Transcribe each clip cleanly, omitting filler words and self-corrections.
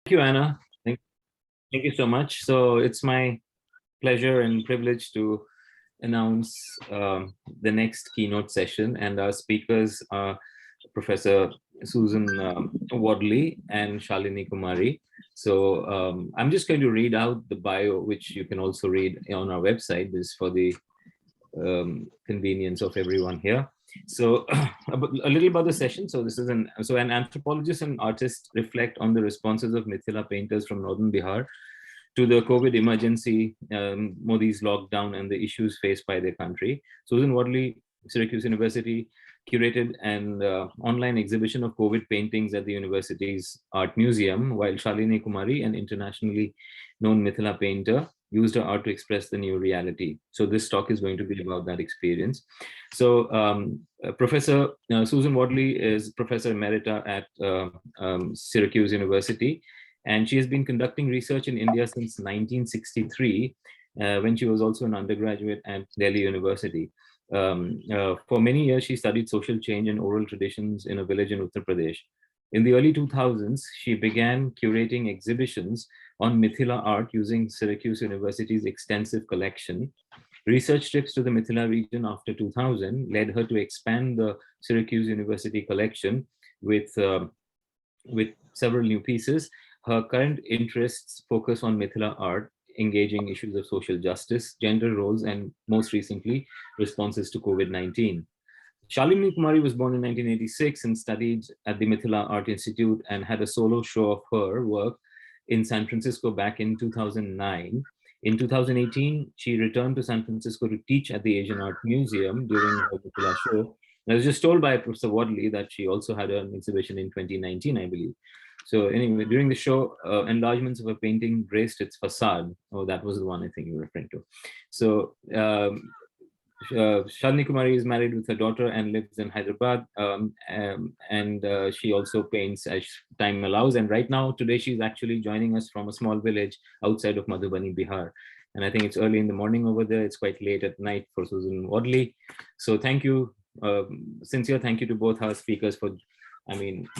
Thank you, Anna. Thank you so much. So it's my pleasure and privilege to announce the next keynote session, and our speakers are Professor Susan Wadley and Shalinee Kumari. So I'm just going to read out the bio, which you can also read on our website. This is for the convenience of everyone here. So a little about the session. So this is an anthropologist and artist reflect on the responses of Mithila painters from northern Bihar to the COVID emergency, Modi's lockdown, and the issues faced by their country. Susan Wadley, Syracuse University, curated an online exhibition of COVID paintings at the university's art museum, while Shalinee Kumari, an internationally known Mithila painter, used her art to express the new reality. So this talk is going to be about that experience. So Professor Susan Wadley is Professor Emerita at Syracuse University, and she has been conducting research in India since 1963, when she was also an undergraduate at Delhi University. For many years, she studied social change and oral traditions in a village in Uttar Pradesh. In the early 2000s, she began curating exhibitions on Mithila art using Syracuse University's extensive collection. Research trips to the Mithila region after 2000 led her to expand the Syracuse University collection with several new pieces. Her current interests focus on Mithila art, engaging issues of social justice, gender roles, and most recently, responses to COVID-19. Shalinee Kumari was born in 1986 and studied at the Mithila Art Institute and had a solo show of her work in San Francisco back in 2009. In 2018, she returned to San Francisco to teach at the Asian Art Museum during her Mithila show. And I was just told by Professor Wadley that she also had an exhibition in 2019, I believe. So anyway, during the show, enlargements of a painting graced its facade. Oh, that was the one I think you were referring to. So Shalinee Kumari is married with her daughter and lives in Hyderabad, and she also paints as time allows. And right now, today, she's actually joining us from a small village outside of Madhubani, Bihar. And I think it's early in the morning over there. It's quite late at night for Susan Wadley. So thank you, sincere thank you to both our speakers for,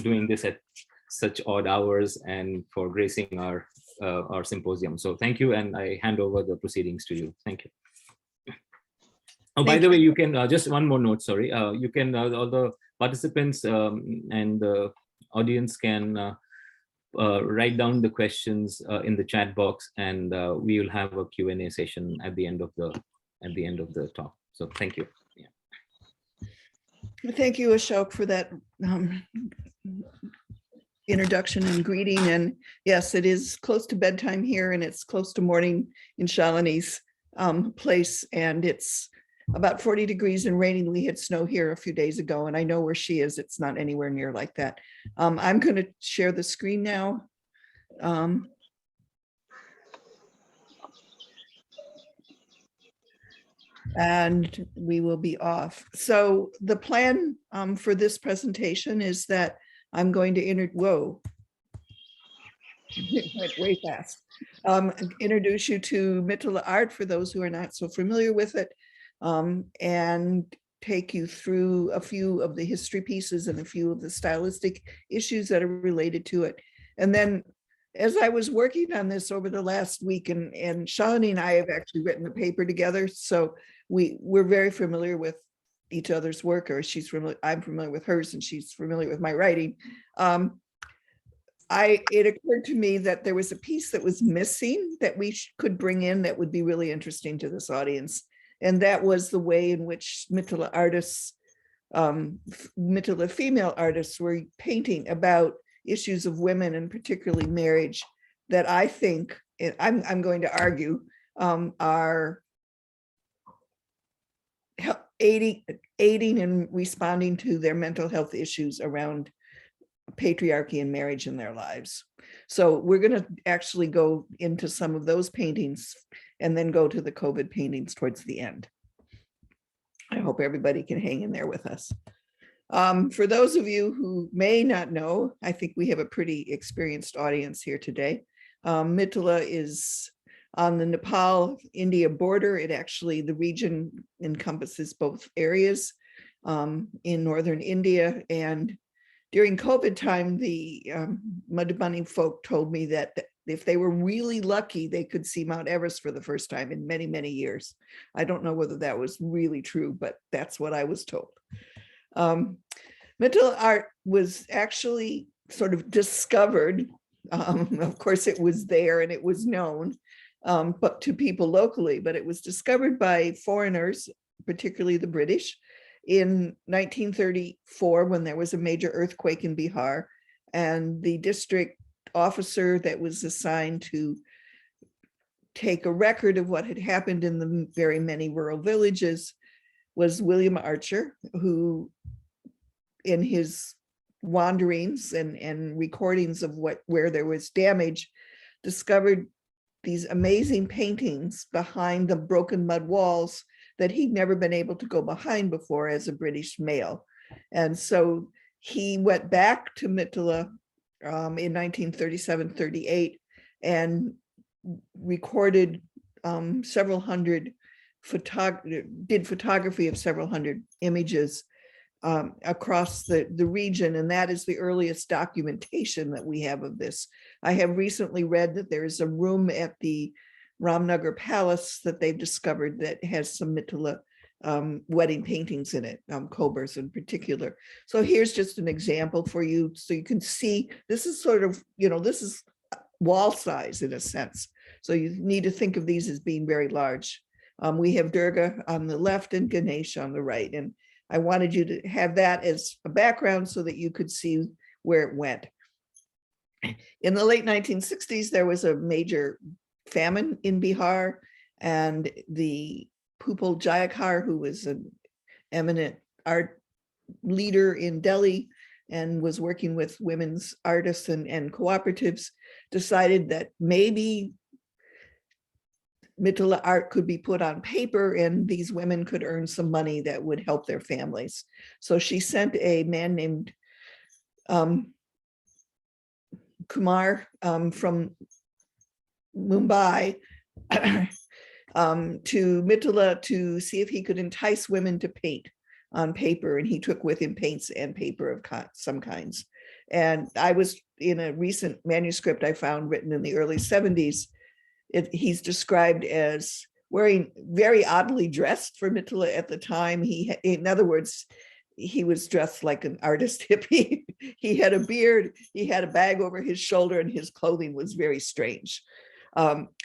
doing this at such odd hours and for gracing our symposium. So thank you, and I hand over the proceedings to you. Thank you. Oh, by the way, you can, just one more note, sorry. You can, all the participants and the audience can write down the questions in the chat box, and we will have a Q&A session at the end of the talk. So thank you. Yeah. Thank you, Ashok, for that introduction and greeting. And yes, it is close to bedtime here, and it's close to morning in Shalinee's place, and it's about 40 degrees and raining. We had snow here a few days ago, and I know where she is. It's not anywhere near like that. I'm going to share the screen now. And we will be off. So the plan for this presentation is that I'm going to whoa, it went way fast. Introduce you to Mitila art for those who are not so familiar with it, and take you through a few of the history pieces and a few of the stylistic issues that are related to it. And then as I was working on this over the last week, and Shalinee and I have actually written a paper together, so we're very familiar with each other's work, or I'm familiar with hers and she's familiar with my writing. It occurred to me that there was a piece that was missing that we could bring in that would be really interesting to this audience. And that was the way in which Mitila artists, Mitila female artists, were painting about issues of women and particularly marriage that I think, I'm going to argue, are aiding and responding to their mental health issues around patriarchy and marriage in their lives. So we're going to actually go into some of those paintings and then go to the COVID paintings towards the end. I hope everybody can hang in there with us. For those of you who may not know, I think we have a pretty experienced audience here today. Mitila is on the Nepal-India border. The region encompasses both areas in northern India, and during COVID time, the Madhubani folk told me that if they were really lucky, they could see Mount Everest for the first time in many, many years. I don't know whether that was really true, but that's what I was told. Mitila art was actually sort of discovered. Of course, it was there and it was known, but to people locally, but it was discovered by foreigners, particularly the British, in 1934, when there was a major earthquake in Bihar, and the district officer that was assigned to take a record of what had happened in the very many rural villages was William Archer, who in his wanderings and recordings of where there was damage, discovered these amazing paintings behind the broken mud walls that he'd never been able to go behind before as a British male. And so he went back to Mitila in 1937-38 and recorded several hundred, did photography of several hundred images across the region. And that is the earliest documentation that we have of this. I have recently read that there is a room at the Ramnagar Palace that they've discovered that has some Mitila wedding paintings in it, Cobar's in particular. So here's just an example for you, so you can see, this is sort of, this is wall size in a sense. So you need to think of these as being very large. We have Durga on the left and Ganesh on the right. And I wanted you to have that as a background so that you could see where it went. In the late 1960s, there was a major famine in Bihar, and the Pupil Jayakar, who was an eminent art leader in Delhi and was working with women's artists and cooperatives, decided that maybe Mitila art could be put on paper and these women could earn some money that would help their families. So she sent a man named Kumar from Mumbai to Mitila to see if he could entice women to paint on paper, and he took with him paints and paper of some kinds. And I was in a recent manuscript I found written in the early 70s, he's described as wearing very oddly dressed for Mitila at the time. In other words, he was dressed like an artist hippie. He had a beard, he had a bag over his shoulder, and his clothing was very strange.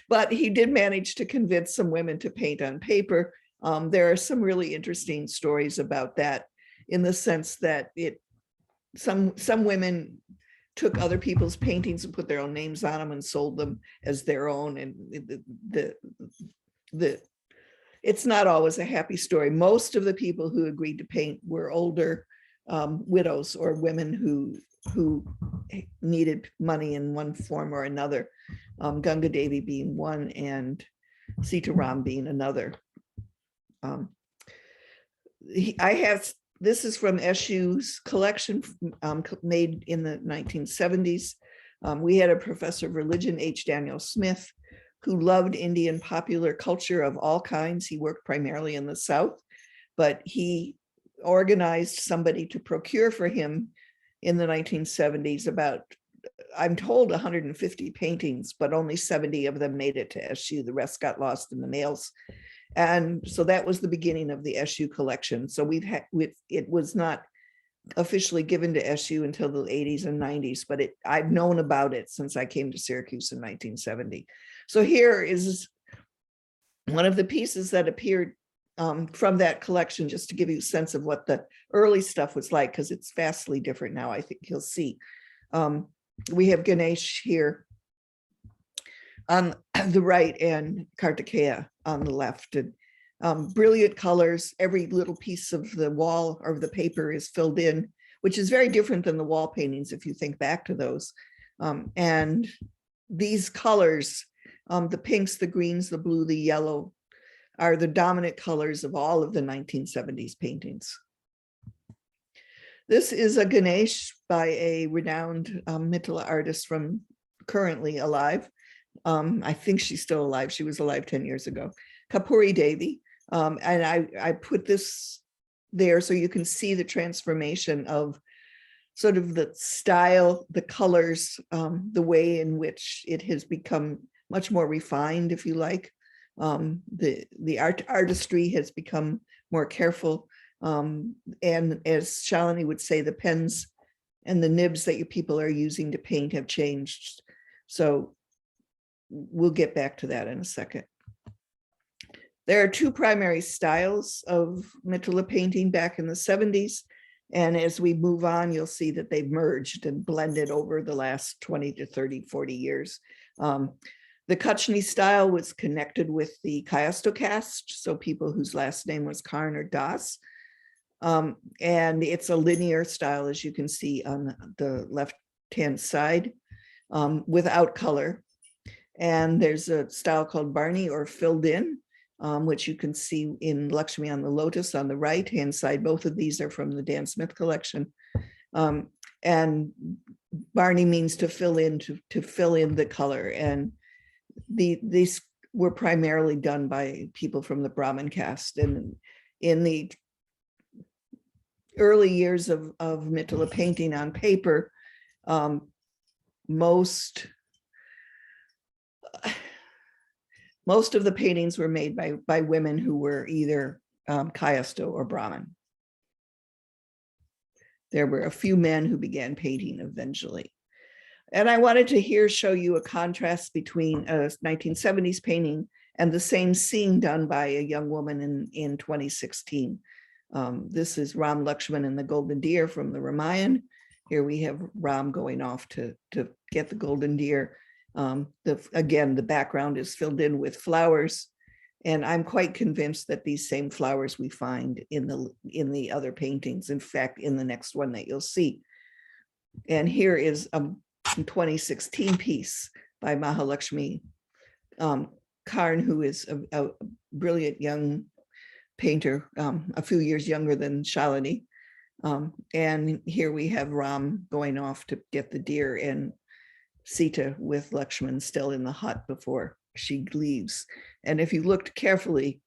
But he did manage to convince some women to paint on paper. There are some really interesting stories about that, in the sense that some women took other people's paintings and put their own names on them and sold them as their own. And it's not always a happy story. Most of the people who agreed to paint were older widows or women who needed money in one form or another. Ganga Devi being one and Sitaram being another. This is from Eshu's collection made in the 1970s. We had a professor of religion, H. Daniel Smith, who loved Indian popular culture of all kinds. He worked primarily in the South, but he organized somebody to procure for him in the 1970s about, I'm told, 150 paintings, but only 70 of them made it to Eshu. The rest got lost in the mails. And so that was the beginning of the Eshu collection. So it was not officially given to Eshu until the 80s and 90s, but I've known about it since I came to Syracuse in 1970. So here is one of the pieces that appeared from that collection, just to give you a sense of what the early stuff was like, because it's vastly different now, I think you'll see. We have Ganesh here on the right and Kartikeya on the left. And brilliant colors. Every little piece of the wall or the paper is filled in, which is very different than the wall paintings if you think back to those. And these colors, the pinks, the greens, the blue, the yellow, are the dominant colors of all of the 1970s paintings. This is a Ganesh by a renowned Mitila artist from currently alive. I think she's still alive. She was alive 10 years ago. Kapuri Devi. And I put this there so you can see the transformation of sort of the style, the colors, the way in which it has become much more refined, if you like. The artistry has become more careful. And as Shalinee would say, the pens and the nibs that your people are using to paint have changed. So we'll get back to that in a second. There are two primary styles of Mithila painting back in the 70s. And as we move on, you'll see that they've merged and blended over the last 20 to 30, 40 years. The Kutchny style was connected with the Kayasto caste, so people whose last name was Karn or Das. And it's a linear style, as you can see on the left-hand side, without color. And there's a style called Barney or filled in, which you can see in Lakshmi on the Lotus on the right-hand side. Both of these are from the Dan Smith collection. And Barney means to fill in, to fill in the color. And these were primarily done by people from the Brahmin caste. And in the early years of Mithila painting on paper, most of the paintings were made by women who were either Kayasto or Brahmin. There were a few men who began painting eventually. And I wanted to show you a contrast between a 1970s painting and the same scene done by a young woman in 2016. This is Ram Lakshman and the golden deer from the Ramayana. Here we have Ram going off to get the golden deer. Again, the background is filled in with flowers, and I'm quite convinced that these same flowers we find in the other paintings. In fact, in the next one that you'll see. And here is a 2016 piece by Mahalakshmi Karn, who is a brilliant young painter, a few years younger than Shalinee. And here we have Ram going off to get the deer, and Sita with Lakshman still in the hut before she leaves. And if you looked carefully,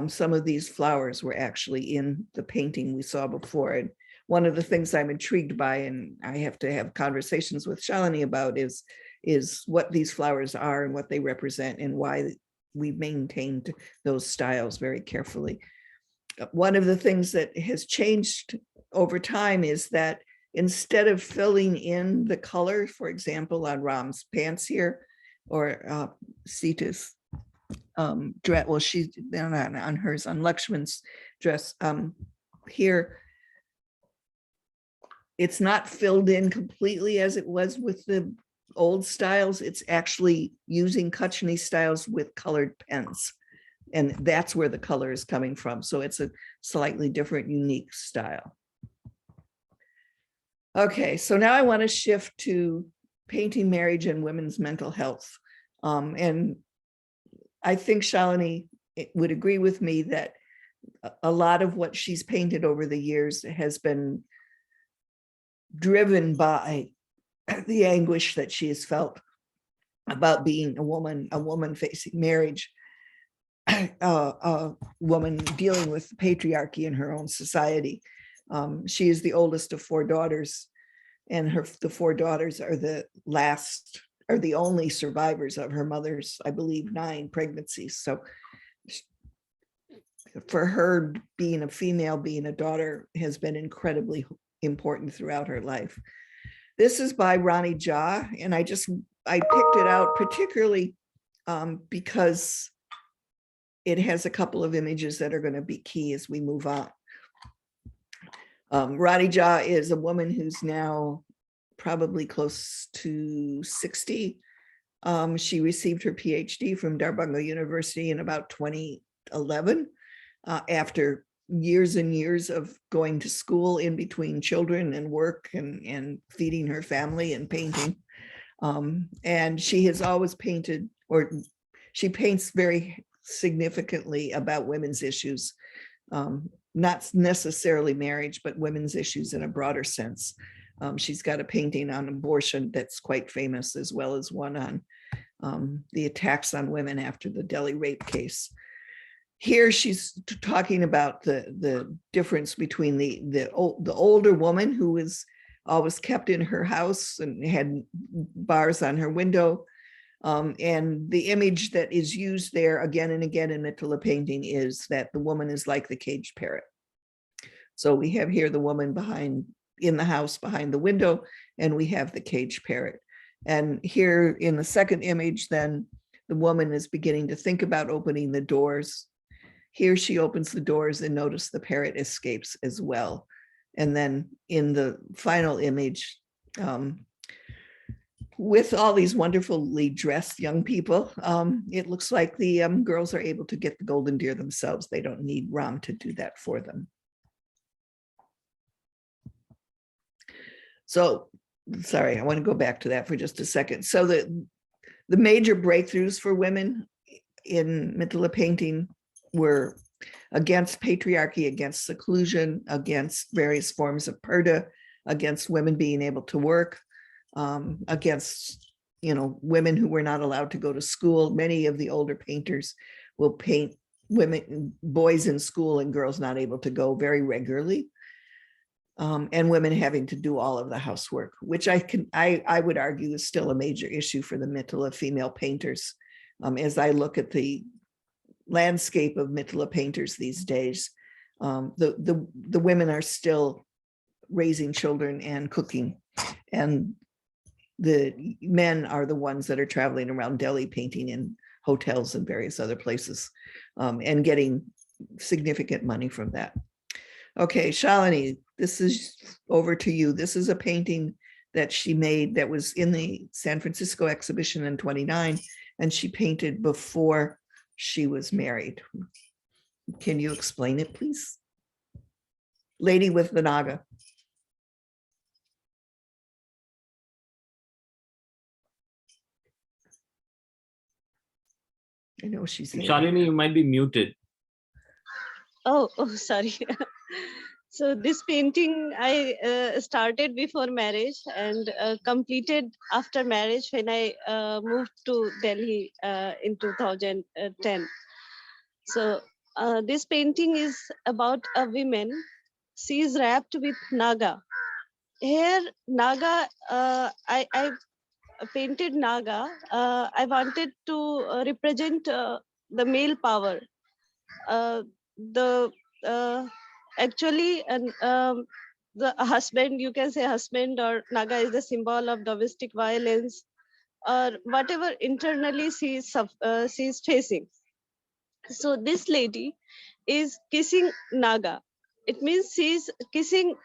some of these flowers were actually in the painting we saw before. And one of the things I'm intrigued by, and I have to have conversations with Shalinee about, is what these flowers are and what they represent and why we maintained those styles very carefully. One of the things that has changed over time is that instead of filling in the color, for example, on Ram's pants here, or Sita's dress, well, she's not on hers, on Lakshman's dress here, it's not filled in completely as it was with the old styles. It's actually using Kutchny styles with colored pens. And that's where the color is coming from. So it's a slightly different, unique style. Okay, so now I want to shift to painting marriage and women's mental health. And I think Shalinee would agree with me that a lot of what she's painted over the years has been driven by the anguish that she has felt about being a woman facing marriage, a woman dealing with patriarchy in her own society. She is the oldest of 4 daughters, and the 4 daughters are the only survivors of her mother's, I believe, 9 pregnancies. So for her, being a female, being a daughter, has been incredibly important throughout her life. This is by Rani Jha, and I picked it out particularly because it has a couple of images that are going to be key as we move on. Rani Jha is a woman who's now probably close to 60. She received her PhD from Darbhanga University in about 2011, after years and years of going to school in between children and work and feeding her family and painting. And she has always painted, or she paints very significantly about women's issues, not necessarily marriage, but women's issues in a broader sense. She's got a painting on abortion that's quite famous, as well as one on the attacks on women after the Delhi rape case. Here she's talking about the difference between the older woman who is always kept in her house and had bars on her window. And the image that is used there again and again in Mithila painting is that the woman is like the caged parrot. So we have here the woman in the house behind the window, and we have the caged parrot. And here in the second image, then the woman is beginning to think about opening the doors. Here she opens the doors, and notice the parrot escapes as well. And then in the final image, with all these wonderfully dressed young people, it looks like the girls are able to get the golden deer themselves. They don't need Ram to do that for them. So, sorry, I want to go back to that for just a second. So the major breakthroughs for women in Mithila painting were against patriarchy, against seclusion, against various forms of purdah, against women being able to work, against, women who were not allowed to go to school. Many of the older painters will paint boys in school and girls not able to go very regularly. And women having to do all of the housework, which I would argue is still a major issue for the Mithila female painters. As I look at the landscape of Mithila painters these days, the women are still raising children and cooking, and the men are the ones that are traveling around Delhi painting in hotels and various other places, and getting significant money from that. Okay, Shalinee, this is over to you. This is a painting that she made that was in the San Francisco exhibition in '29, and she painted before she was married. Can you explain it, please? Lady with the Naga. I know she's there. Shalinee, you might be muted. Oh, sorry. So this painting I started before marriage and completed after marriage when I moved to Delhi in 2010. So this painting is about a woman. She is wrapped with Naga. Here, Naga, I painted Naga. I wanted to represent the male power. Actually, the husband, you can say husband, or Naga is the symbol of domestic violence or whatever internally she is facing. So this lady is kissing Naga. It means she's facing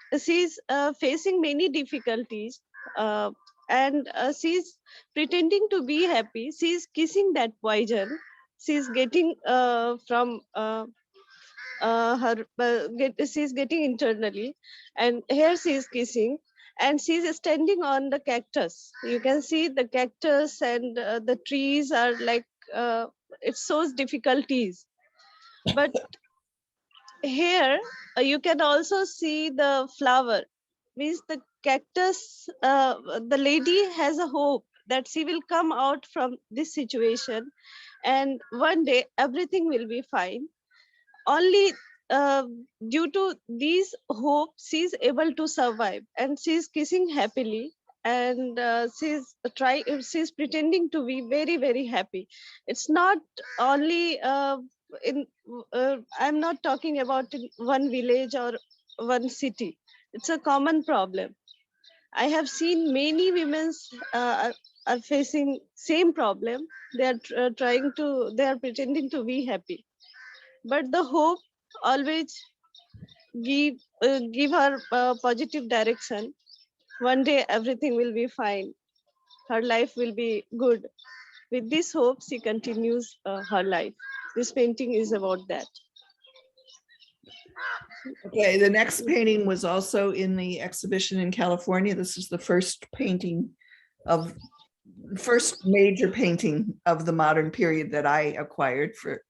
many difficulties, and she's pretending to be happy. She's kissing that poison. She's getting from she's getting internally, and here she's kissing, and she's standing on the cactus. You can see the cactus, and the trees are like it shows difficulties. But here you can also see the flower, means the cactus. The lady has a hope that she will come out from this situation, and one day everything will be fine. Only due to these hopes, she's able to survive, and she's kissing happily, and she's pretending to be very, very happy. It's not only I'm not talking about in one village or one city. It's a common problem. I have seen many women are facing same problem. They are they are pretending to be happy, but the hope always give her positive direction. One day everything will be fine. Her life will be good. With this hope, she continues her life. This painting is about that. Okay, the next painting was also in the exhibition in California. This is the first major painting of the modern period that I acquired for.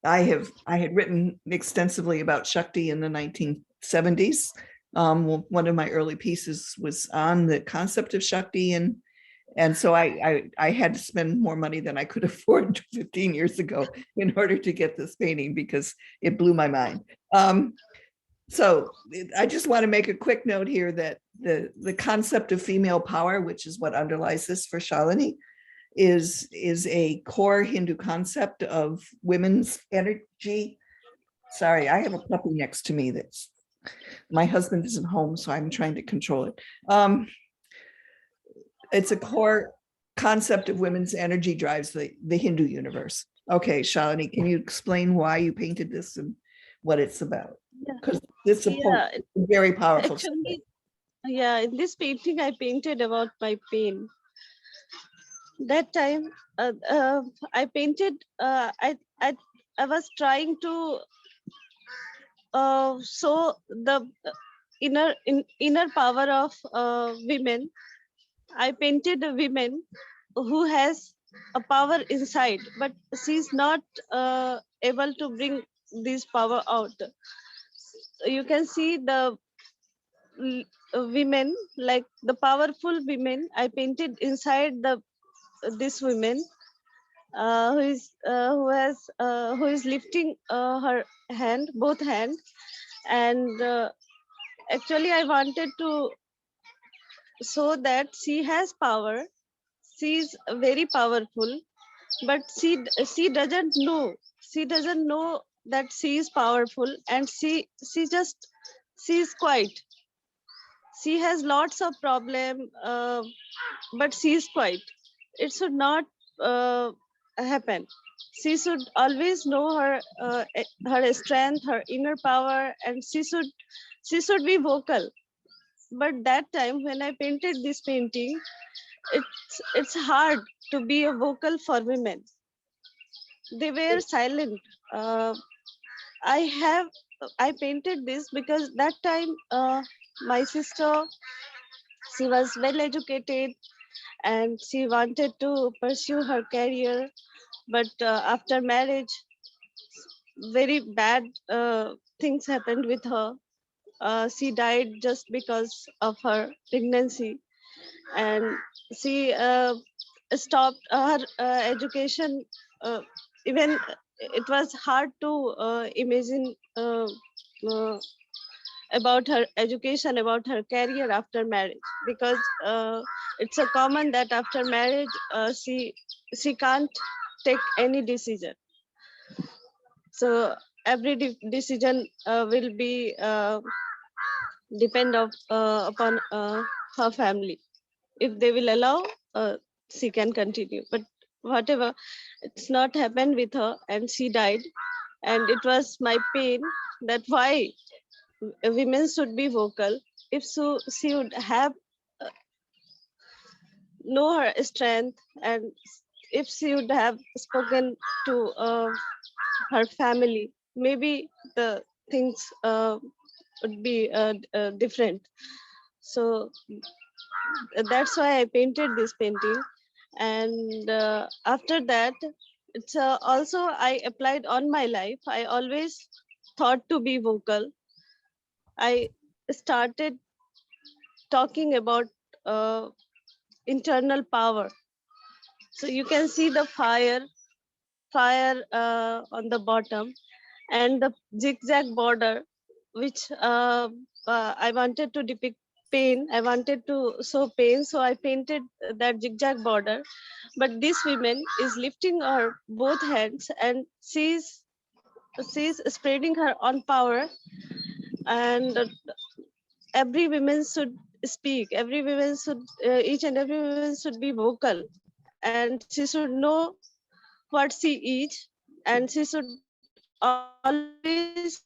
I had written extensively about Shakti in the 1970s. One of my early pieces was on the concept of Shakti, and so I had to spend more money than I could afford 15 years ago in order to get this painting because it blew my mind. So I just want to make a quick note here that the concept of female power, which is what underlies this for Shalinee, is a core Hindu concept of women's energy. Sorry, I have a puppy next to me that's, my husband isn't home, so I'm trying to control it. It's a core concept of women's energy drives the Hindu universe. Okay, Shalinee, can you explain why you painted this and what it's about? Because this is very powerful. Actually, yeah, in this painting I painted about my pain. That time I painted, I was trying to show the inner power of women. I painted a woman who has a power inside, but she's not able to bring this power out. You can see the women, like the powerful women I painted inside this woman who is lifting her hand, both hands, and actually I wanted to show that she has power. She is very powerful, but she doesn't know. She doesn't know that she is powerful, and she is quiet. She has lots of problem, but she is quiet. It should not happen. She should always know her strength, her inner power, and she should be vocal. But that time when I painted this painting, it's hard to be a vocal for women. They were silent. I painted this because that time my sister, she was well educated and she wanted to pursue her career, but after marriage very bad things happened with her. She died just because of her pregnancy, and she stopped her education. Even it was hard to imagine about her education, about her career after marriage, because it's a common that after marriage she can't take any decision. So every decision will be depend upon her family. If they will allow, she can continue. But whatever, it's not happened with her, and she died. And it was my pain that why women should be vocal. If so, she would have know her strength, and if she would have spoken to her family, maybe the things would be different. So that's why I painted this painting. And after that, it's also I applied on my life. I always thought to be vocal. I started talking about internal power. So you can see the fire on the bottom, and the zigzag border, which I wanted to depict pain. I wanted to show pain, so I painted that zigzag border. But this woman is lifting her both hands, and she's spreading her own power. And every woman should speak. Every woman should, each and every woman should be vocal, and she should know what she is, and she should always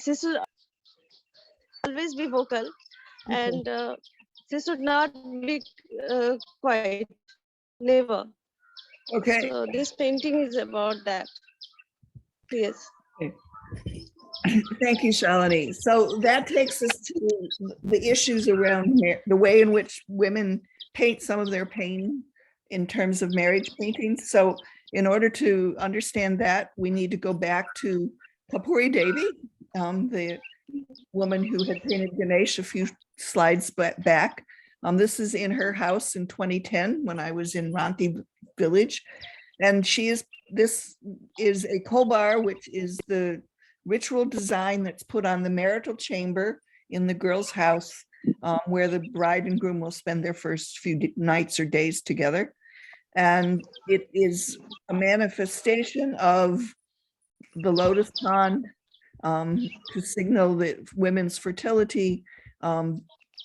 she should always be vocal, and she should not be quiet, never. Okay. So this painting is about that. Yes. Okay. Thank you, Shalinee. So that takes us to the issues around the way in which women paint some of their pain in terms of marriage paintings. So in order to understand that, we need to go back to Kapuri Devi, the woman who had painted Ganesh a few slides back. This is in her house in 2010 when I was in Ranti village. And this is a Cobar, which is the ritual design that's put on the marital chamber in the girl's house, where the bride and groom will spend their first few nights or days together. And it is a manifestation of the lotus pond to signal the women's fertility,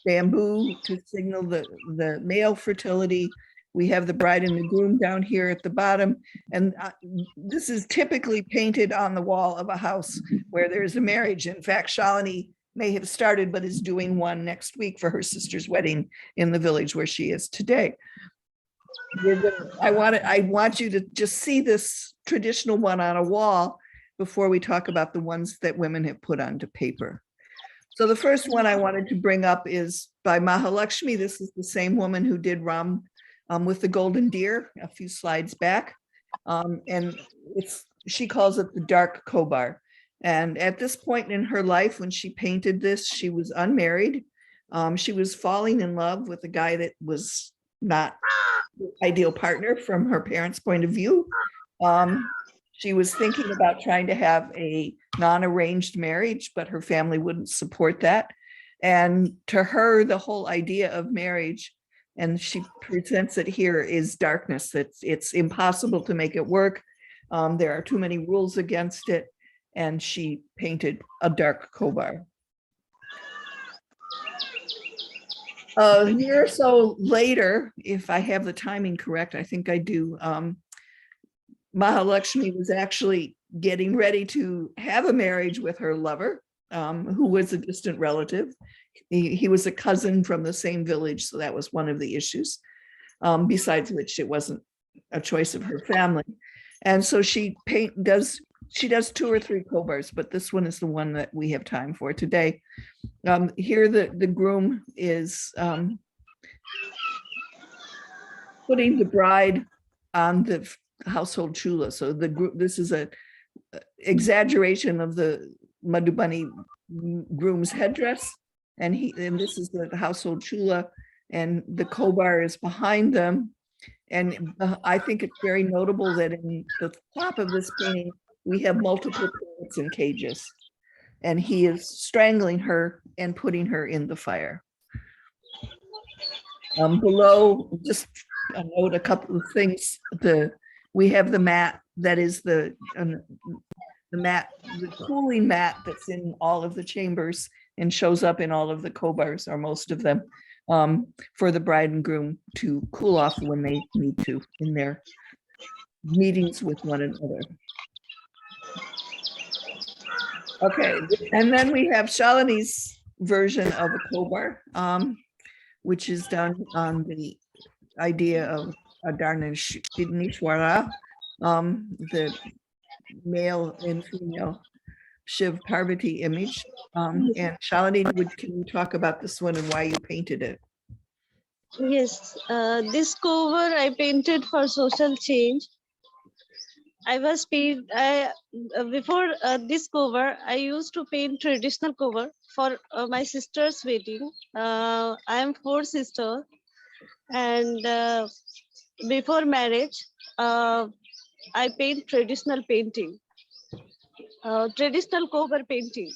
bamboo to signal the male fertility. We have the bride and the groom down here at the bottom. And this is typically painted on the wall of a house where there's a marriage. In fact, Shalinee may have started, but is doing one next week for her sister's wedding in the village where she is today. I want you to just see this traditional one on a wall before we talk about the ones that women have put onto paper. So the first one I wanted to bring up is by Mahalakshmi. This is the same woman who did Ram with the golden deer a few slides back. And she calls it the Dark Cobar. And at this point in her life, when she painted this, she was unmarried. She was falling in love with a guy that was not the ideal partner from her parents' point of view. She was thinking about trying to have a non-arranged marriage, but her family wouldn't support that. And to her, the whole idea of marriage, and she presents it here, is darkness. It's impossible to make it work. There are too many rules against it. And she painted a Dark Cobar. A year or so later, if I have the timing correct, I think I do, Mahalakshmi was actually getting ready to have a marriage with her lover, who was a distant relative. He was a cousin from the same village, so that was one of the issues, besides which it wasn't a choice of her family. And so she does 2 or 3 Cobars, but this one is the one that we have time for today. Here the groom is putting the bride on the household chula. So this is a exaggeration of the Madhubani groom's headdress, and this is the household chula, and the Cobar is behind them. And I think it's very notable that in the top of this painting, we have multiple plants in cages, and he is strangling her and putting her in the fire. Below, just a note, a couple of things. We have the mat that is the cooling mat that's in all of the chambers and shows up in all of the Cobars, or most of them, for the bride and groom to cool off when they need to in their meetings with one another. Okay, and then we have Shalinee's version of a Cobar, which is done on the idea of Adarnishwara, the male and female Shiv Parvati image. And Shalinee, can you talk about this one and why you painted it? Yes, this cover I painted for social change. Before this cover, I used to paint traditional cover for my sister's wedding. I am 4 sisters, and before marriage, I paint traditional painting, traditional cover painting.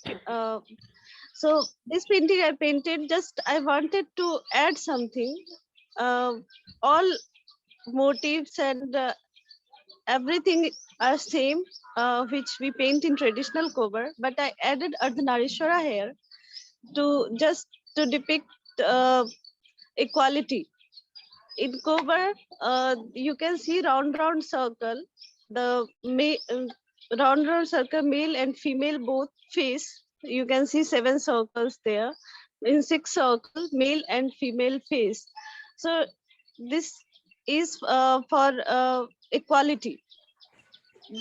So this painting I painted, I wanted to add something. All motifs and everything are same, which we paint in traditional cover, but I added Ardhanarishwara here to depict equality. In cover, you can see round circle, round circle, male and female both face. You can see 7 circles there. In 6 circles, male and female face. So this is for equality.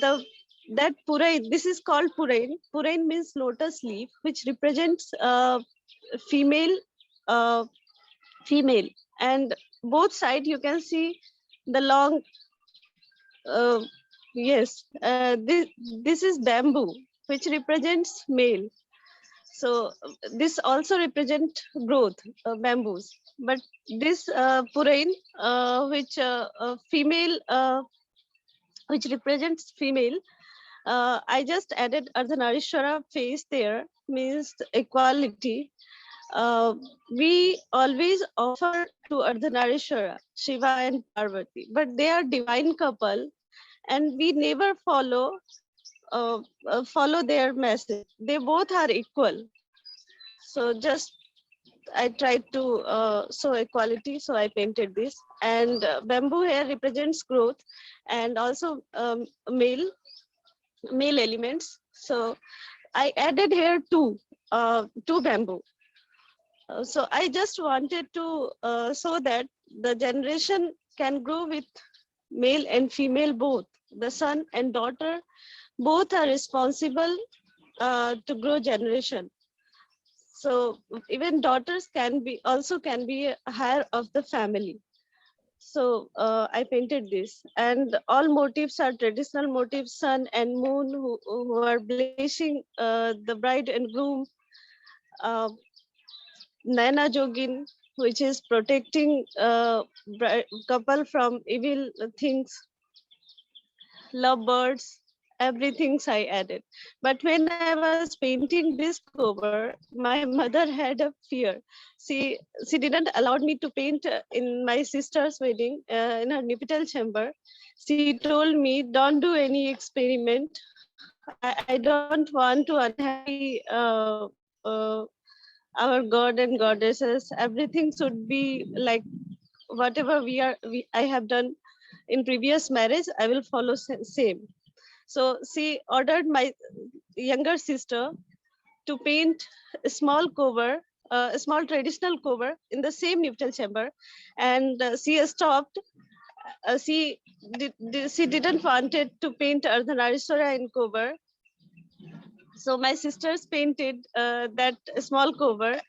That Purain, this is called Purain. Purain means lotus leaf, which represents female, and both sides you can see the long. This is bamboo, which represents male. So this also represents growth, bamboos. But this Purain, which female which represents female. I just added Ardhanarishwara face there, means equality. Uh, we always offer to Ardhanarishwara, Shiva and Parvati, but they are divine couple, and we never follow their message. They both are equal. So just I tried to show equality, so I painted this. And bamboo here represents growth, and also male elements. So I added here two bamboo. So I just wanted to show that the generation can grow with male and female both. The son and daughter both are responsible to grow generation. So even daughters can be a heir of the family. So I painted this, and all motifs are traditional motifs: sun and moon, who are blessing the bride and groom. Uh, Naina Jogin, which is protecting couple from evil things. Lovebirds, everything I added. But when I was painting this cover, my mother had a fear. She didn't allow me to paint in my sister's wedding in her nuptial chamber. She told me, don't do any experiment. I don't want to unhappy our god and goddesses. Everything should be like whatever I have done in previous marriage, I will follow same. So she ordered my younger sister to paint a small cover, a small traditional cover in the same nuptial chamber, and she stopped. She didn't wanted to paint Ardhanarishwara in cover. So my sisters painted that small cover,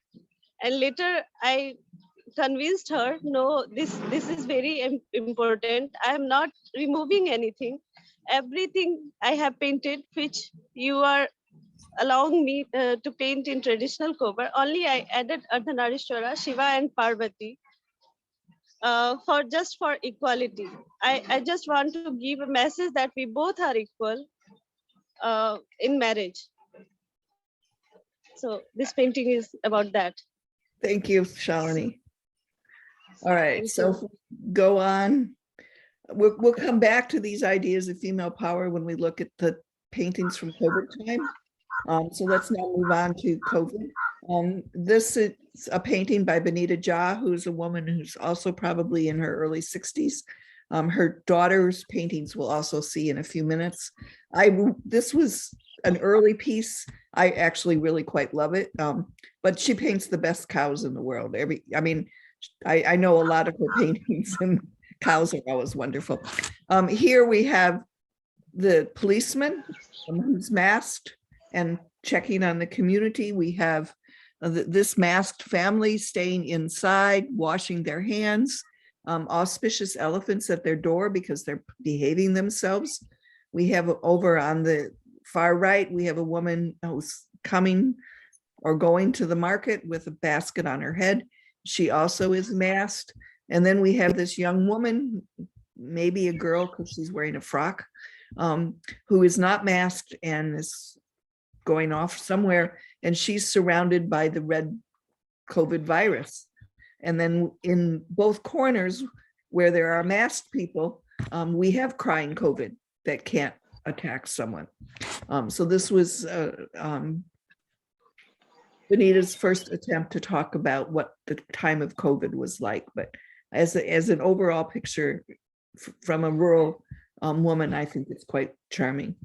and later I convinced her, no, this is very important. I am not removing anything. Everything I have painted, which you are allowing me to paint in traditional cover, only I added Ardhanarishwara, Shiva and Parvati for equality. I just want to give a message that we both are equal in marriage. So this painting is about that. Thank you, Shalinee. All right, so go on. We'll come back to these ideas of female power when we look at the paintings from COVID time. So let's now move on to COVID. This is a painting by Benita Jha, who's a woman who's also probably in her early 60s. Her daughter's paintings we'll also see in a few minutes. This was an early piece. I actually really quite love it. But she paints the best cows in the world. I know a lot of her paintings, and cows are always wonderful. Here we have the policeman who's masked and checking on the community. We have this masked family staying inside, washing their hands, auspicious elephants at their door because they're behaving themselves. We have over on the far right, we have a woman who's coming or going to the market with a basket on her head. She also is masked. And then we have this young woman, maybe a girl because she's wearing a frock, who is not masked and is going off somewhere. And she's surrounded by the red COVID virus. And then in both corners where there are masked people, we have crying COVID that can't attack someone. So this was Benita's first attempt to talk about what the time of COVID was like. But as an overall picture from a rural woman, I think it's quite charming.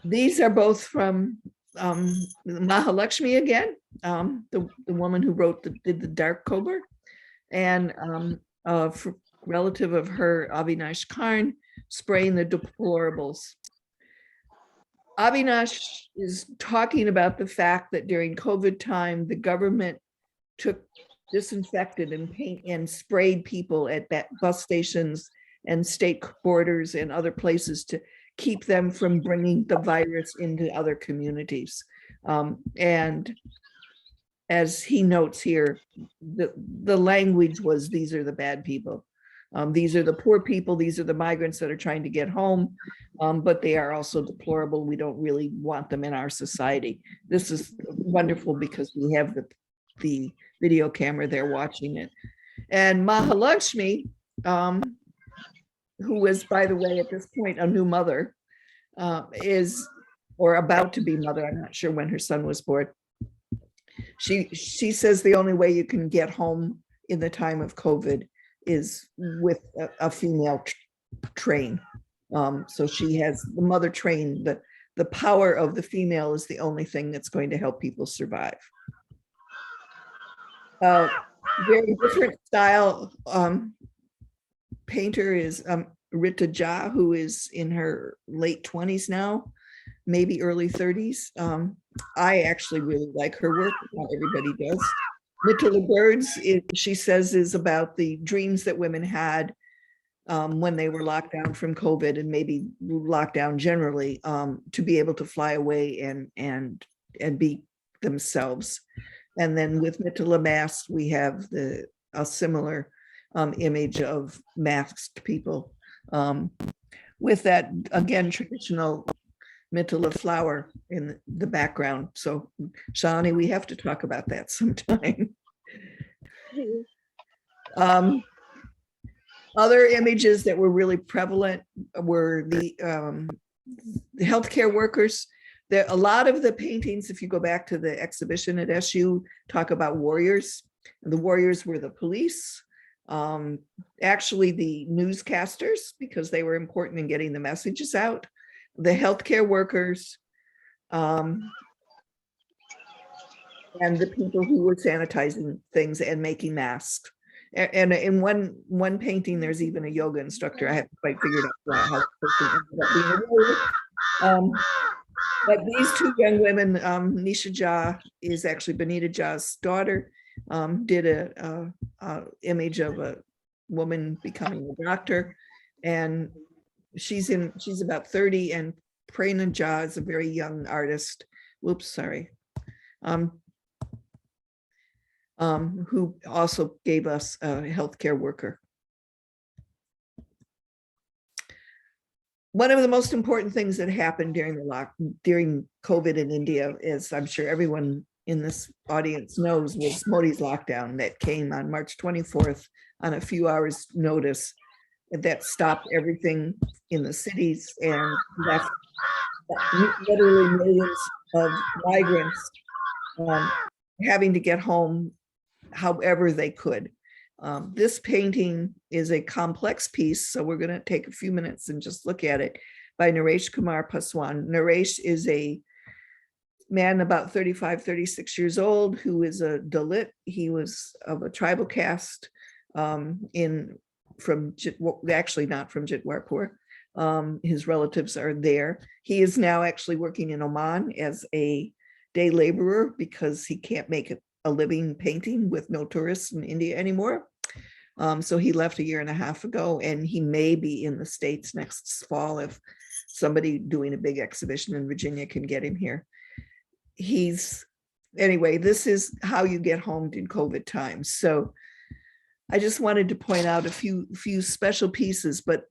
These are both from Mahalakshmi again, the woman who did the Dark Cobar, and relative of her, Avinash Karn, spraying the deplorables. Avinash is talking about the fact that during COVID time, the government disinfected and paint and sprayed people at bus stations and state borders and other places to keep them from bringing the virus into other communities. And as he notes here, the language was, these are the bad people. These are the poor people, these are the migrants that are trying to get home, but they are also deplorable. We don't really want them in our society. This is wonderful because we have the video camera there watching it. And Mahalakshmi, who is, by the way, at this point, a new mother, is, or about to be mother, I'm not sure when her son was born. She says the only way you can get home in the time of COVID is with a female train. So she has the mother train, the power of the female is the only thing that's going to help people survive. Very different style painter is Rita Jha, who is in her late 20s now, maybe early 30s. I actually really like her work. Not everybody does. Mitila Birds, she says, is about the dreams that women had when they were locked down from COVID and maybe lockdown generally, to be able to fly away and be themselves. And then with Mitila Masked, we have a similar image of masked people. With that, again, traditional Mitila flower in the background. So Shalinee, we have to talk about that sometime. Other images that were really prevalent were the healthcare workers. A lot of the paintings, if you go back to the exhibition at SU, talk about warriors. The warriors were the police, actually the newscasters, because they were important in getting the messages out, the healthcare workers, and the people who were sanitizing things and making masks. And in one painting, there's even a yoga instructor. I haven't quite figured out how the person ended up being a warrior. But these two young women, Nisha Jha is actually Benita Jha's daughter, did a image of a woman becoming a doctor, and she's about 30, and Prerna Jha is a very young artist. Whoops, sorry. Who also gave us a healthcare worker. One of the most important things that happened during COVID in India, as I'm sure everyone in this audience knows, was Modi's lockdown that came on March 24th on a few hours notice, that stopped everything in the cities and left literally millions of migrants having to get home however they could. This painting is a complex piece, so we're going to take a few minutes and just look at it, by Naresh Kumar Paswan. Naresh is a man about 35, 36 years old who is a Dalit. He was of a tribal caste actually not from Jitwarpur. His relatives are there. He is now actually working in Oman as a day laborer because he can't make a living painting with no tourists in India anymore. So he left a year and a half ago, and he may be in the States next fall if somebody doing a big exhibition in Virginia can get him here. Anyway, this is how you get home in COVID times. So I just wanted to point out a few special pieces, but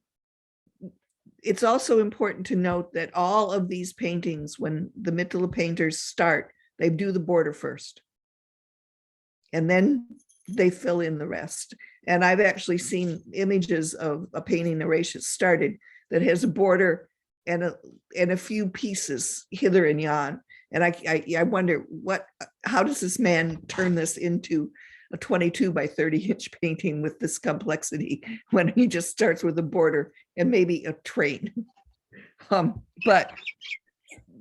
it's also important to note that all of these paintings, when the Mitila painters start, they do the border first, and then they fill in the rest. And I've actually seen images of a painting Naresh has started that has a border and a few pieces hither and yon. And I wonder how does this man turn this into a 22 by 30 inch painting with this complexity when he just starts with a border and maybe a train. But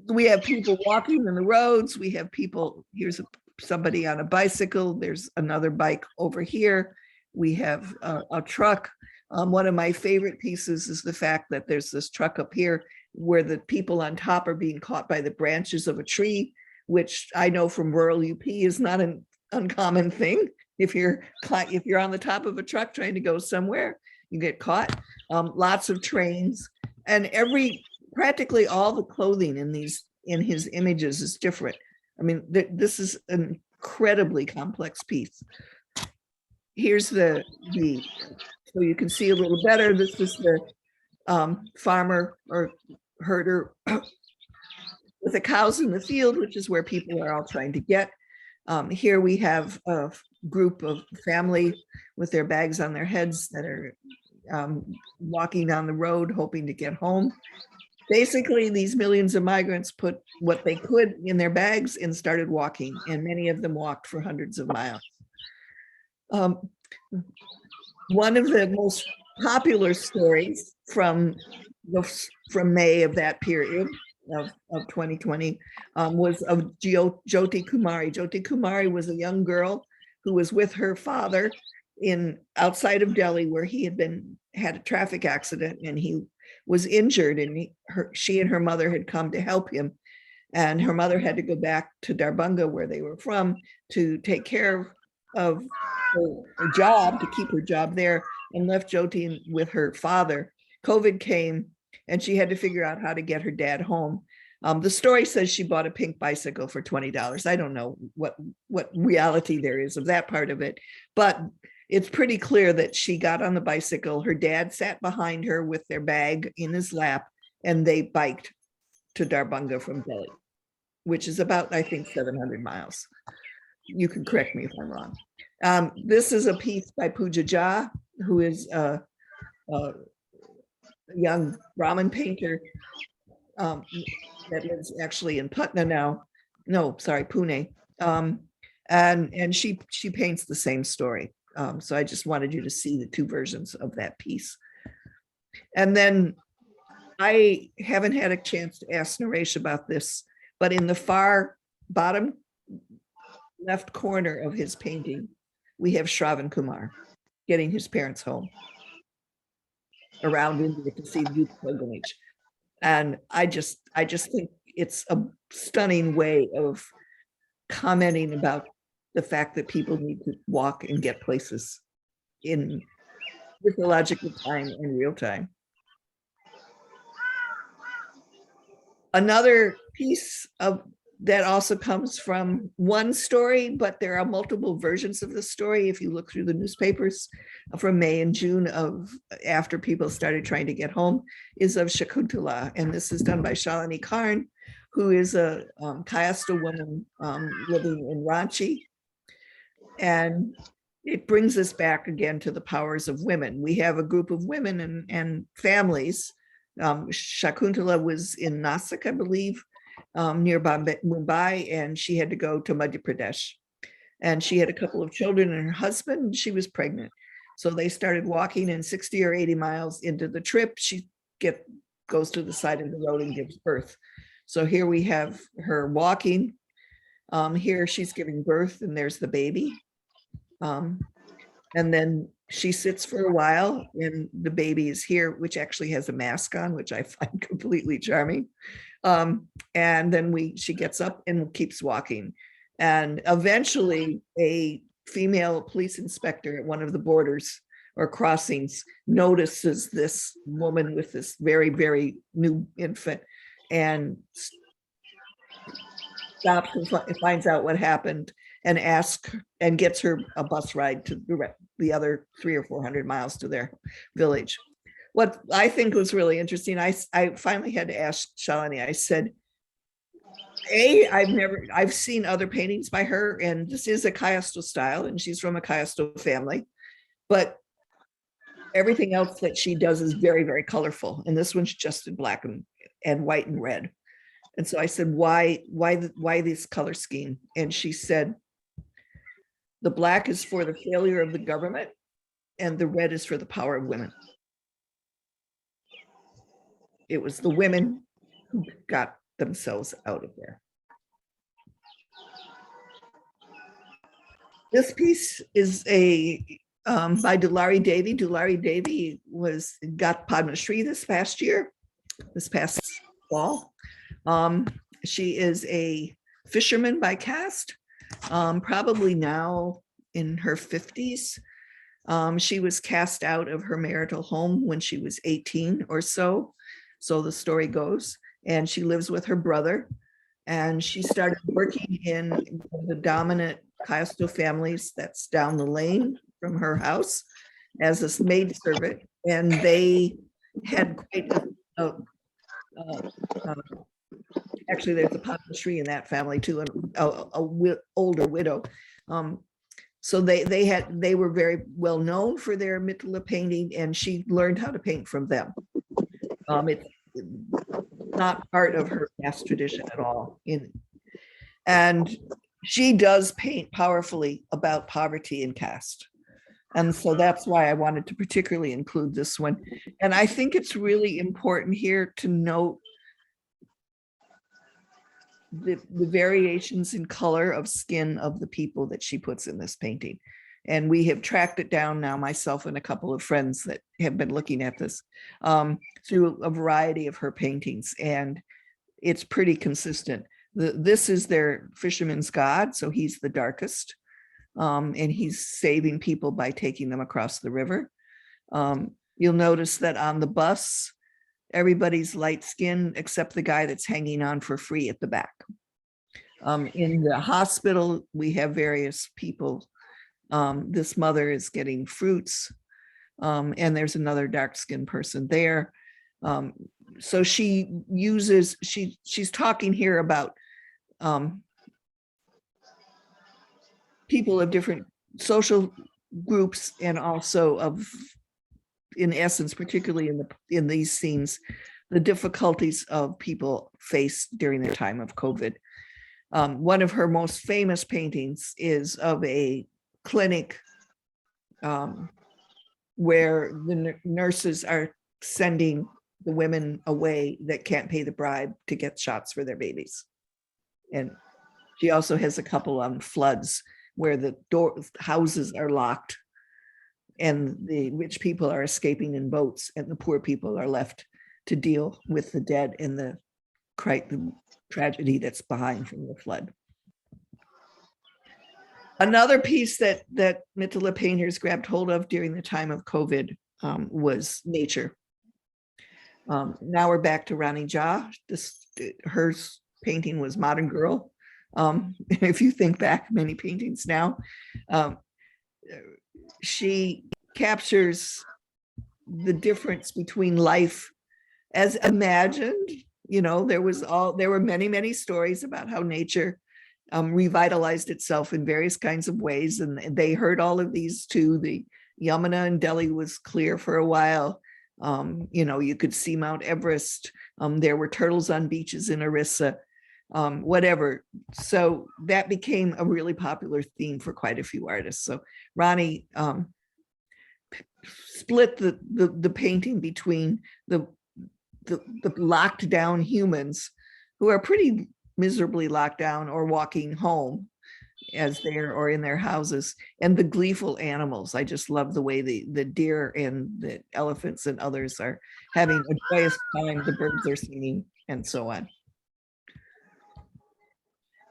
we have people walking in the roads. We have people, here's somebody on a bicycle. There's another bike over here. We have a truck. One of my favorite pieces is the fact that there's this truck up here where the people on top are being caught by the branches of a tree, which I know from rural UP is not an uncommon thing. If you're on the top of a truck trying to go somewhere, you get caught. Lots of trains, and practically all the clothing in his images is different. I mean, this is an incredibly complex piece. here's the, so you can see a little better. This is the farmer or herder with the cows in the field, which is where people are all trying to get. Here we have a group of family with their bags on their heads that are walking down the road, hoping to get home. Basically, these millions of migrants put what they could in their bags and started walking, and many of them walked for hundreds of miles. One of the most popular stories from May of that period of 2020 was of Jyoti Kumari. Jyoti Kumari was a young girl who was with her father outside of Delhi, where he had a traffic accident and he was injured, and she and her mother had come to help him, and her mother had to go back to Darbhanga, where they were from, to take care of her job, to keep her job there, and left Jyoti with her father. COVID came and she had to figure out how to get her dad home. The story says she bought a pink bicycle for $20. I don't know what reality there is of that part of it, but it's pretty clear that she got on the bicycle. Her dad sat behind her with their bag in his lap, and they biked to Darbhanga from Delhi, which is about, I think, 700 miles. You can correct me if I'm wrong. This is a piece by Pooja Jha, who is a young Brahmin painter that lives actually in Patna now. No, sorry, Pune. And she paints the same story. So I just wanted you to see the two versions of that piece. And then I haven't had a chance to ask Naresh about this, but in the far bottom left corner of his painting, we have Shravan Kumar getting his parents home around India to see the youth pilgrimage. And I just think it's a stunning way of commenting about the fact that people need to walk and get places in mythological time and real time. Another piece of that also comes from one story, but there are multiple versions of the story. If you look through the newspapers from May and June of after people started trying to get home, is of Shakuntala. And this is done by Shalinee Kumari, who is a Kayasta woman living in Ranchi. And it brings us back again to the powers of women. We have a group of women and families. Shakuntala was in Nasik, I believe, near Mumbai, and she had to go to Madhya Pradesh. And she had a couple of children and her husband, and she was pregnant. So they started walking, and 60 or 80 miles into the trip, she goes to the side of the road and gives birth. So here we have her walking. Here she's giving birth, and there's the baby. And then she sits for a while, and the baby is here, which actually has a mask on, which I find completely charming. And then she gets up and keeps walking. And eventually a female police inspector at one of the borders or crossings notices this woman with this very, very new infant and stops and finds out what happened and asks and gets her a bus ride to the other 300 or 400 miles to their village. What I think was really interesting, I finally had to ask Shalinee, I said, I've seen other paintings by her, and this is a Kayasta style, and she's from a Kayasta family, but everything else that she does is very, very colorful. And this one's just in black and white and red. And so I said, why this color scheme? And she said, the black is for the failure of the government, and the red is for the power of women. It was the women who got themselves out of there. This piece is by Dulari Devi. Dulari Devi got Padma Shri this past fall. She is a fisherman by caste, probably now in her 50s. She was cast out of her marital home when she was 18 or so the story goes, and she lives with her brother, and she started working in the dominant Kayasta families that's down the lane from her house as a maid servant, and they had quite actually, there's a Padma in that family too, and older widow. So they were very well known for their Mithila painting, and she learned how to paint from them. It's not part of her caste tradition at all. And she does paint powerfully about poverty and caste. And so that's why I wanted to particularly include this one. And I think it's really important here to note the variations in color of skin of the people that she puts in this painting. And we have tracked it down now, myself and a couple of friends that have been looking at this through a variety of her paintings. And it's pretty consistent. This is their fisherman's god, so he's the darkest. And he's saving people by taking them across the river. You'll notice that on the bus, everybody's light skin except the guy that's hanging on for free at the back. In the hospital, we have various people. This mother is getting fruits, and there's another dark-skinned person there. So she's talking here about people of different social groups, and also of, in essence, particularly in these scenes, the difficulties of people face during their time of COVID. One of her most famous paintings is of a clinic where the nurses are sending the women away that can't pay the bribe to get shots for their babies. And she also has a couple on floods where the houses are locked and the rich people are escaping in boats and the poor people are left to deal with the dead and the tragedy that's behind from the flood. Another piece that Mithila painters grabbed hold of during the time of COVID was nature. Now we're back to Rani Jha. Her painting was Modern Girl. If you think back many paintings now, she captures the difference between life as imagined. You know, there were many stories about how nature revitalized itself in various kinds of ways, and they heard all of these too. The Yamuna in Delhi was clear for a while. You know, you could see Mount Everest. There were turtles on beaches in Orissa, whatever. So that became a really popular theme for quite a few artists. So Rani split the painting between the locked down humans who are pretty miserably locked down or walking home as they're or in their houses, and the gleeful animals. I just love the way the deer and the elephants and others are having a joyous time, the birds are singing, and so on.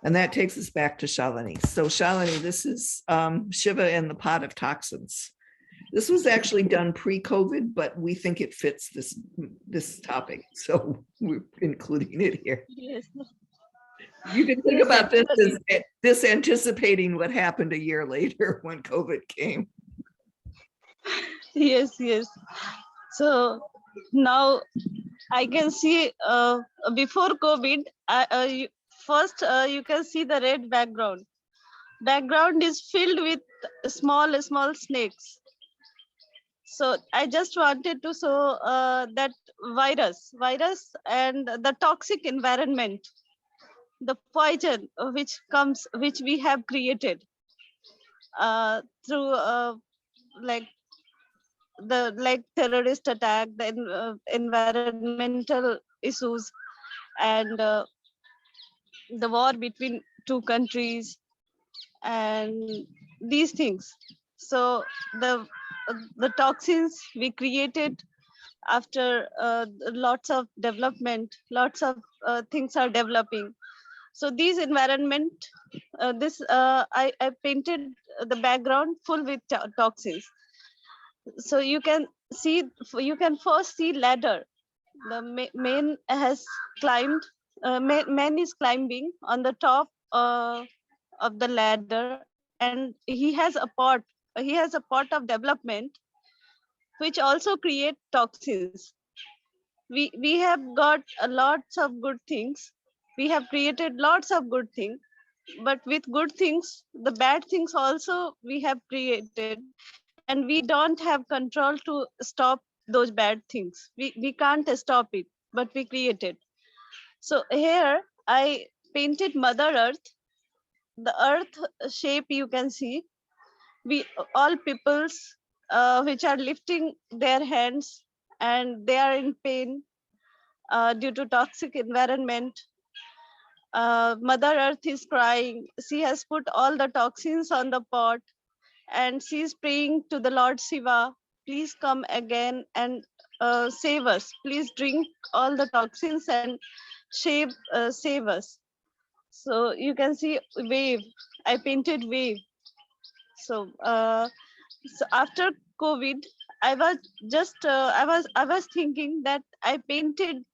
And that takes us back to Shalinee. So Shalinee, this is Shiva and the Pot of Toxins. This was actually done pre-COVID, but we think it fits this topic, so we're including it here. Yes. You can think about this as this anticipating what happened a year later when COVID came. Yes. So now I can see before COVID, first you can see the red background. Background is filled with small snakes. So I just wanted to show that virus and the toxic environment, the poison which we have created through terrorist attack, the environmental issues, and the war between two countries and these things. So the toxins we created after lots of development, lots of things are developing. So these environment, I painted the background full with toxins. So you can first see ladder. The man has climbed. Man is climbing on the top of the ladder, and he has a pot he has a pot of development, which also create toxins. We have got lots of good things. We have created lots of good things, but with good things, the bad things also we have created, and we don't have control to stop those bad things. We can't stop it, but we created. So here I painted Mother Earth. The earth shape you can see. We all peoples which are lifting their hands and they are in pain due to toxic environment. Mother Earth is crying. She has put all the toxins on the pot and she is praying to the Lord Shiva, please come again and save us. Please drink all the toxins and save us. So you can see wave. I painted wave. So, so after COVID, I was just I was thinking that I painted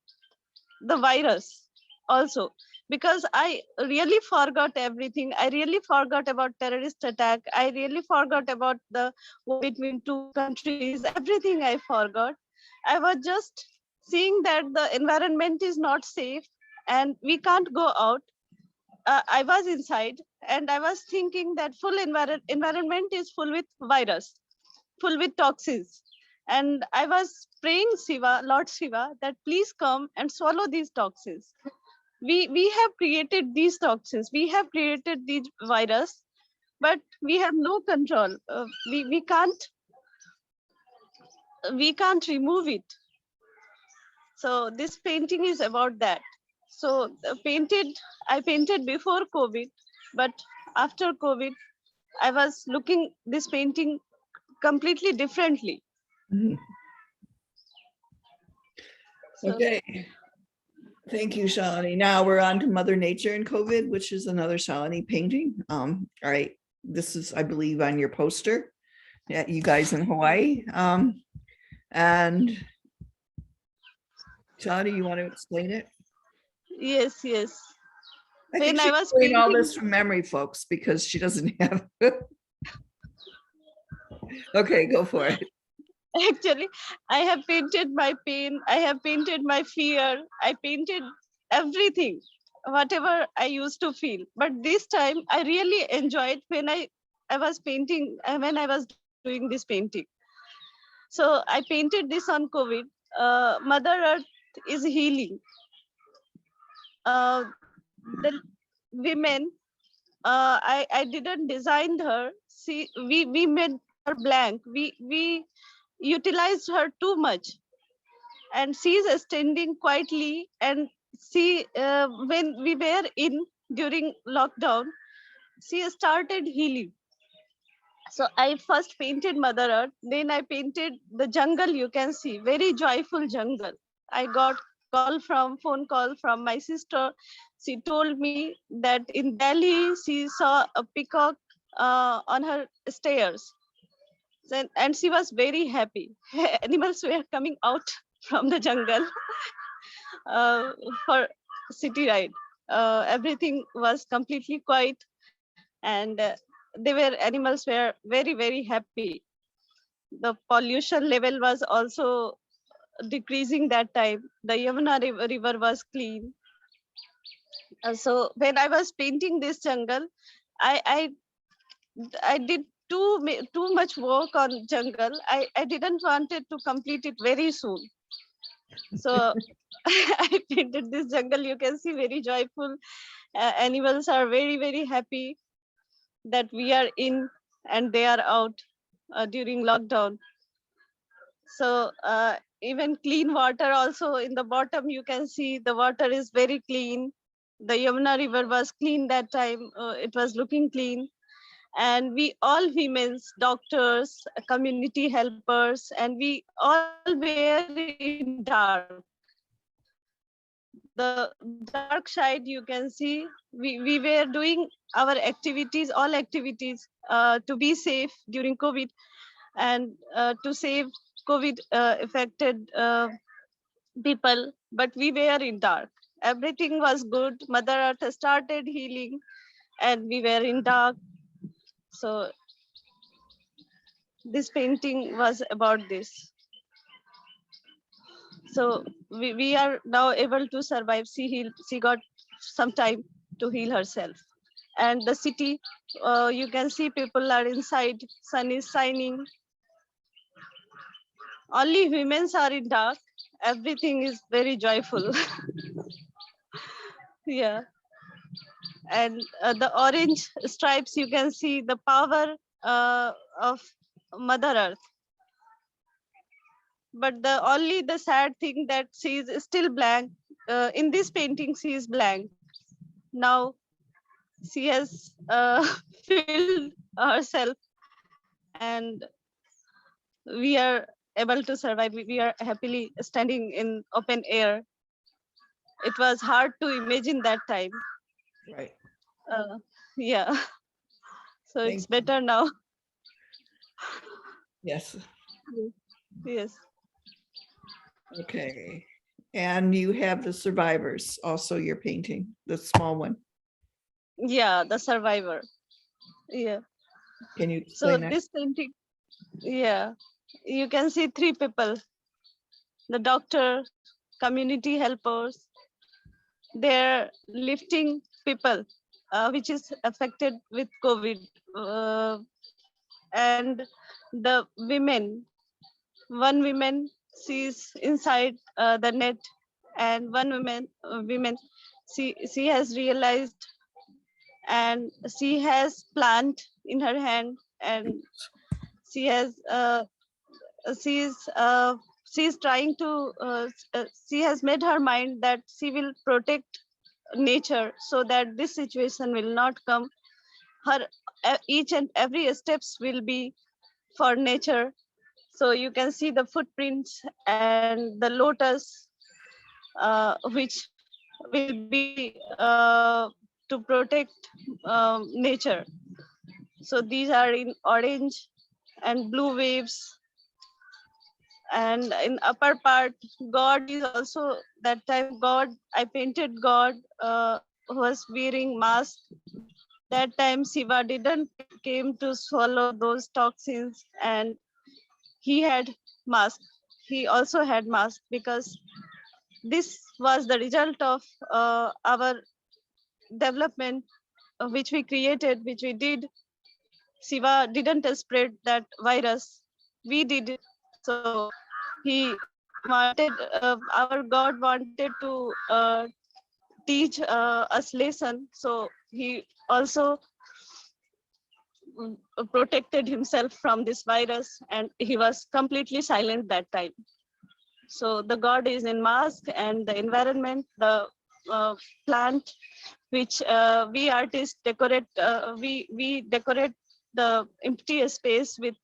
the virus also, because I really forgot everything. I really forgot about terrorist attack. I really forgot about the war between two countries. Everything I forgot. I was just seeing that the environment is not safe and we can't go out. I was inside and I was thinking that full environment is full with virus, full with toxins. And I was praying Shiva, Lord Shiva, that please come and swallow these toxins. We have created these toxins. We have created these virus, but we have no control. We can't remove it. So this painting is about that. So I painted before COVID, but after COVID, I was looking this painting completely differently. Mhm. So, Okay. Thank you, Shalinee. Now we're on to Mother Nature and COVID, which is another Shalinee painting. All right. This is, I believe, on your poster. Yeah, you guys in Hawaii. And Shalinee, you want to explain it? yes. I When think I she's was doing all painting- this from memory, folks, because she doesn't have. Okay, go for it. Actually, I have painted my pain. I have painted my fear. I painted everything, whatever I used to feel. But this time, I really enjoyed when I was painting, when I was doing this painting. So I painted this on COVID. Mother Earth is healing. The women, I didn't design her. See, we made her blank. We utilized her too much, and she's standing quietly. And she, when we were in during lockdown, she started healing. So I first painted Mother Earth, then I painted the jungle. You can see very joyful jungle. I got phone call from my sister. She told me that in Delhi she saw a peacock on her stairs. And she was very happy. Animals were coming out from the jungle uh, for city ride. Everything was completely quiet, and animals were very happy. The pollution level was also decreasing that time. The Yamuna river was clean. So when I was painting this jungle, I did too much work on jungle. I didn't wanted to complete it very soon. So I painted this jungle. You can see very joyful. Animals are very happy that we are in and they are out during lockdown. So even clean water also in the bottom, you can see the water is very clean. The Yamuna river was clean that time. It was looking clean. And we all women's doctors, community helpers, and we all were in dark. The dark side you can see, we were doing our activities, all activities to be safe during COVID and to save COVID affected people, but we were in dark. Everything was good. Mother Earth started healing and we were in dark. So this painting was about this. So we are now able to survive. She got some time to heal herself. And the city, you can see people are inside, sun is shining. Only humans are in dark. Everything is very joyful. Yeah. And the orange stripes, you can see the power of Mother Earth. But the sad thing that she is still blank. In this painting, she is blank. Now she has filled herself, and we are able to survive. We are happily standing in open air. It was hard to imagine that time. Right. Yeah. So Thank it's better now. Yes. Yes. Okay. And you have the survivors, also your painting, the small one. Yeah, the survivor. Yeah. Can you So explain that? this painting, yeah, you can see three people: the doctor, community helpers. They're lifting people which is affected with COVID, and the women. One woman, she's inside the net, and one woman, she has realized, and she has plant in her hand, and she has she's she's trying to she has made her mind that she will protect nature so that this situation will not come. Her each and every steps will be for nature. So you can see the footprints and the lotus, which will be to protect nature. So these are in orange and blue waves. And in upper part, God is also, that time God, I painted God who was wearing mask. That time Shiva didn't came to swallow those toxins, and he had mask. He also had mask because this was the result of our development, which we created, which we did. Shiva didn't spread that virus. We did it. So he wanted, our God wanted to teach us lesson. So he also protected himself from this virus, and he was completely silent that time. So the God is in mask, and the environment, the plant, which we artists decorate, we decorate the empty space with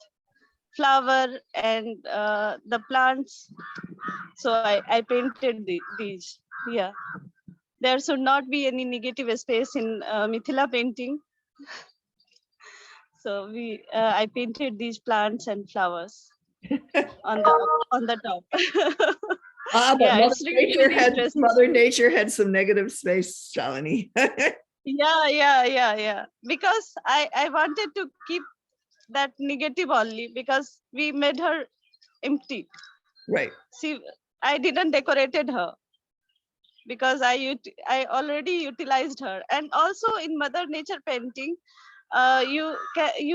flower and the plants. So I painted these. Yeah, there should not be any negative space in Mithila painting. So I painted these plants and flowers on the top. But Yeah, it's really very interesting. Mother Nature had some negative space, Shalinee. Yeah. Because I wanted to keep that negative only, because we made her empty. Right. See, I didn't decorated her because I already utilized her. And also in Mother Nature painting, you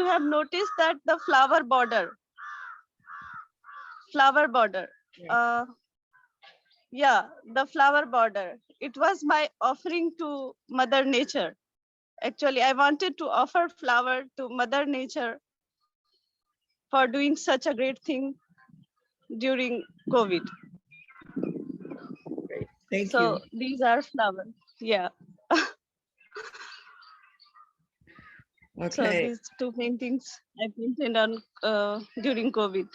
have noticed that the flower border. Yeah. Yeah, the flower border. It was my offering to Mother Nature. Actually, I wanted to offer flower to Mother Nature for doing such a great thing during COVID. Great. Thank So you. these are flowers. Yeah. So Okay. these two paintings I painted on during COVID.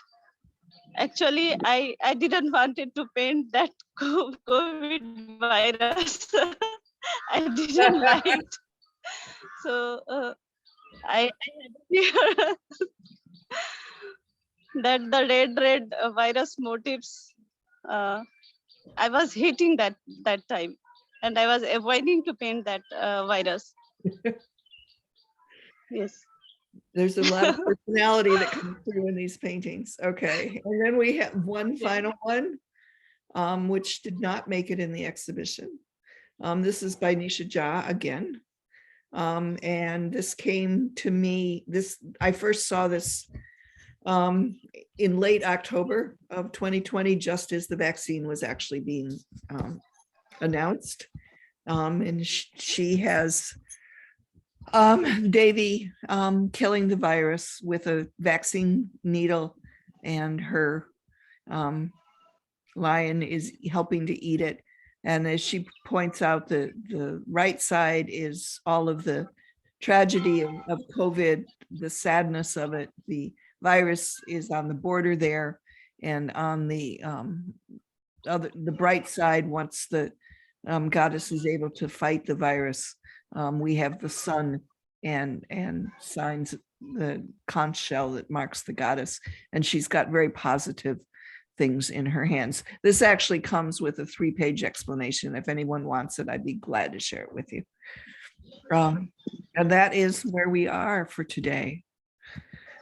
Actually, I didn't wanted to paint that COVID virus. I didn't like. So I had fear that the red virus motifs. I was hating that time, and I was avoiding to paint that virus. Yes. There's a lot of personality that comes through in these paintings. Okay, and then we have one final one, which did not make it in the exhibition. This is by Nisha Jha again. And this came to me, I first saw this in late October of 2020, just as the vaccine was actually being announced. And she has Devi killing the virus with a vaccine needle, and her lion is helping to eat it. And as she points out, the right side is all of the tragedy of COVID, the sadness of it. The virus is on the border there, and on the bright side, once the goddess is able to fight the virus, we have the sun and signs the conch shell that marks the goddess, and she's got very positive things in her hands. This actually comes with a 3-page explanation. If anyone wants it, I'd be glad to share it with you. And that is where we are for today.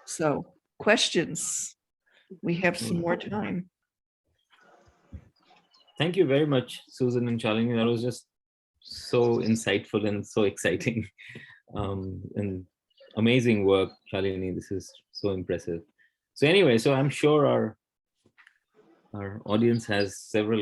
So questions? We have some more time. Thank you very much, Susan and Shalinee. That was just so insightful and so exciting. And amazing work, Shalinee. This is so impressive. So anyway, so I'm sure our audience has several